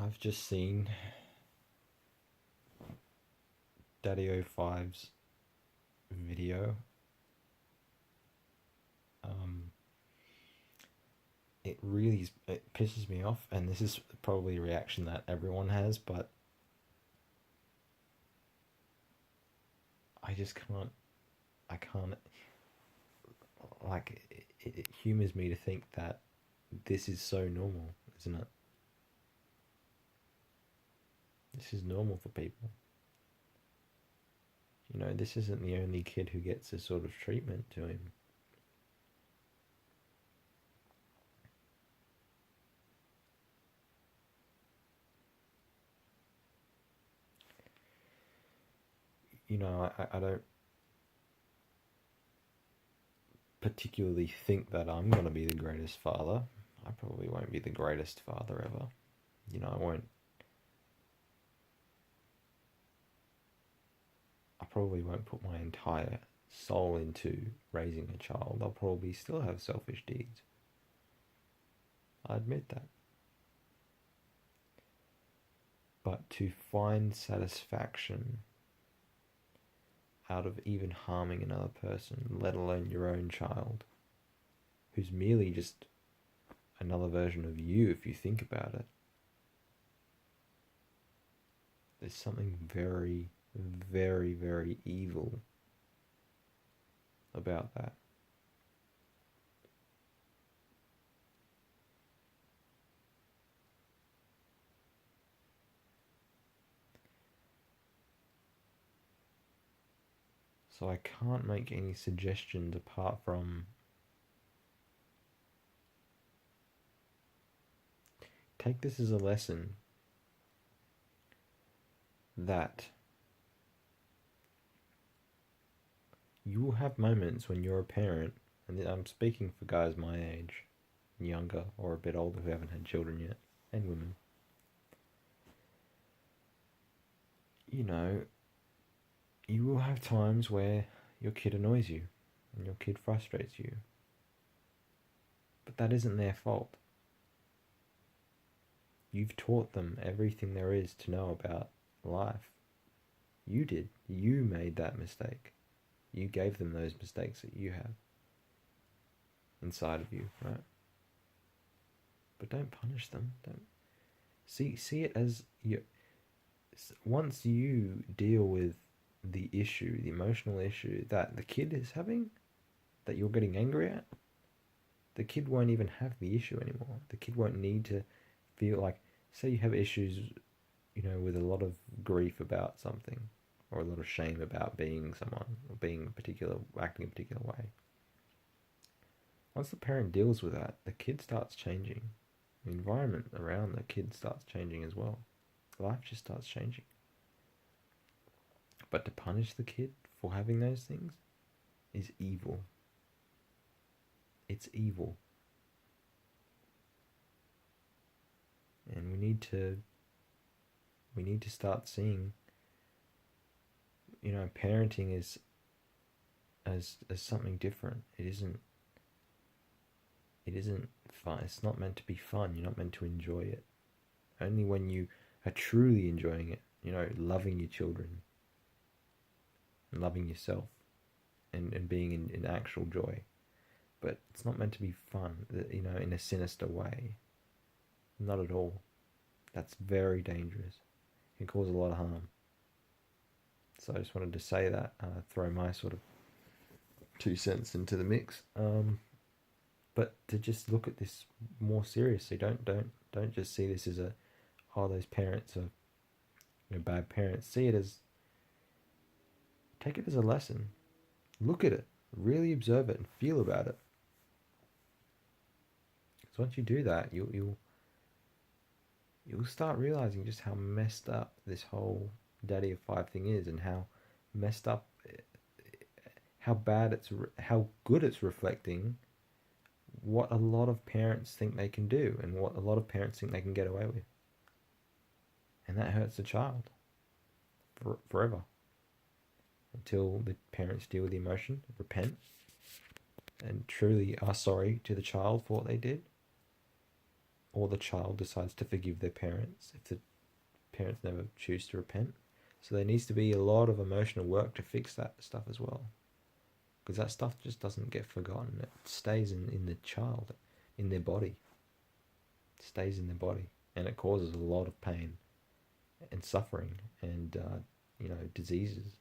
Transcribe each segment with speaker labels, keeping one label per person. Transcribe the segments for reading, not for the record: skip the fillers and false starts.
Speaker 1: I've just seen DaddyOFive's video. Um, it pisses me off, and this is probably a reaction that everyone has, but I just can't. I can't. Like, it humors me to think that this is so normal, isn't it? This is normal for people. This isn't the only kid who gets this sort of treatment to him. I don't particularly think that I'm going to be the greatest father. I probably won't be the greatest father ever. I probably won't put my entire soul into raising a child. I'll probably still have selfish deeds. I admit that. But to find satisfaction out of even harming another person, let alone your own child, who's merely just another version of you if you think about it, there's something very, very, very evil about that. So I can't make any suggestions apart from take this as a lesson that you will have moments when you're a parent, and I'm speaking for guys my age, younger, or a bit older who haven't had children yet, and women. You will have times where your kid annoys you and your kid frustrates you. But that isn't their fault. You've taught them everything there is to know about life. You did. You made that mistake. You gave them those mistakes that you have inside of you, right? But don't punish them. Don't see it as once you deal with the issue, the emotional issue that the kid is having, that you're getting angry at, the kid won't even have the issue anymore. The kid won't need to feel like, say you have issues, with a lot of grief about something, or a lot of shame about being someone, or acting a particular way. Once the parent deals with that, the kid starts changing. The environment around the kid starts changing as well. Life just starts changing. But to punish the kid for having those things is evil. It's evil. And we need to start seeing, parenting as something different. It isn't fun. It's not meant to be fun. You're not meant to enjoy it. Only when you are truly enjoying it, loving your children and loving yourself and being in actual joy. But it's not meant to be fun, in a sinister way. Not at all. That's very dangerous. It can cause a lot of harm. So I just wanted to say that, throw my sort of 2 cents into the mix. But to just look at this more seriously. Don't just see this as those parents are bad parents. Take it as a lesson. Look at it, really observe it, and feel about it. Because once you do that, you'll start realizing just how messed up this whole DaddyOFive thing is, and how messed up, how good it's reflecting what a lot of parents think they can do, and what a lot of parents think they can get away with. And that hurts the child forever. Until the parents deal with the emotion, repent, and truly are sorry to the child for what they did. or the child decides to forgive their parents if the parents never choose to repent. So there needs to be a lot of emotional work to fix that stuff as well, because that stuff just doesn't get forgotten. It stays in the child, in their body. It stays in their body, and it causes a lot of pain and suffering and diseases,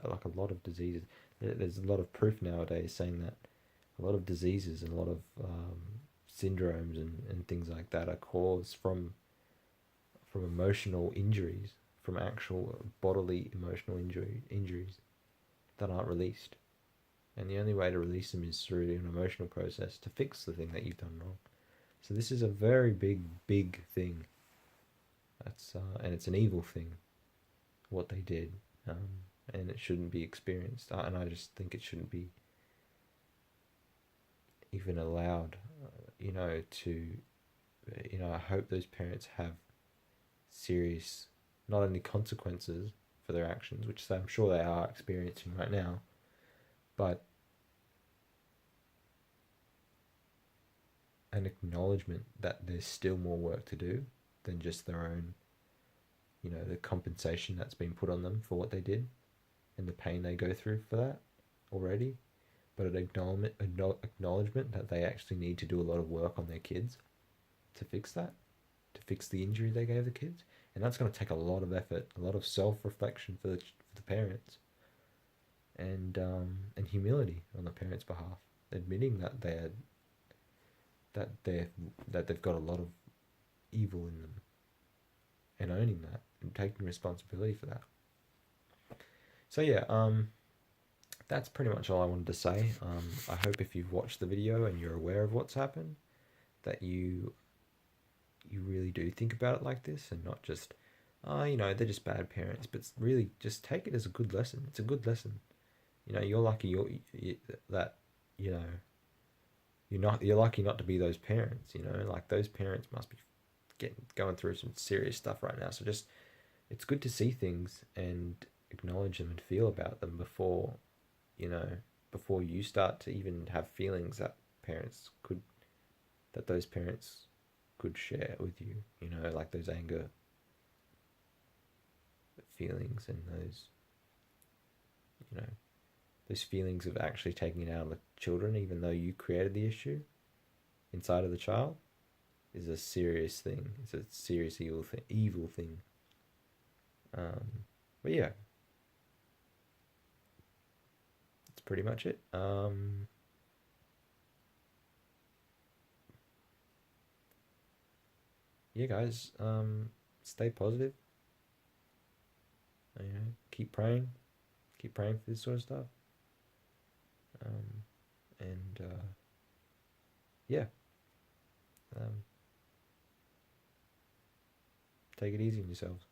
Speaker 1: like a lot of diseases. There's a lot of proof nowadays saying that a lot of diseases and a lot of syndromes and things like that are caused from emotional injuries, from actual bodily emotional injuries that aren't released. And the only way to release them is through an emotional process to fix the thing that you've done wrong. So this is a very big thing. And it's an evil thing, what they did, and it shouldn't be experienced. And I just think it shouldn't be even allowed. I hope those parents have serious, not only consequences for their actions, which I'm sure they are experiencing right now, but an acknowledgement that there's still more work to do than just their own, the compensation that's been put on them for what they did and the pain they go through for that already, but an acknowledgement that they actually need to do a lot of work on their kids to fix that, to fix the injury they gave the kids. And that's going to take a lot of effort, a lot of self-reflection for the parents, and humility on the parents' behalf, admitting that they've got a lot of evil in them, and owning that and taking responsibility for that. So yeah, that's pretty much all I wanted to say. I hope if you've watched the video and you're aware of what's happened, that you really do think about it like this, and not just, they're just bad parents, but really just take it as a good lesson. It's a good lesson. You're lucky that you're lucky not to be those parents. Like those parents must be going through some serious stuff right now. So just, it's good to see things and acknowledge them and feel about them before you start to even have feelings that those parents could share with you, like those anger feelings and those feelings of actually taking it out on the children, even though you created the issue inside of the child, is a serious thing. It's a serious evil thing. But yeah, that's pretty much it. Yeah, guys, stay positive. Keep praying for this sort of stuff. And yeah, take it easy on yourselves.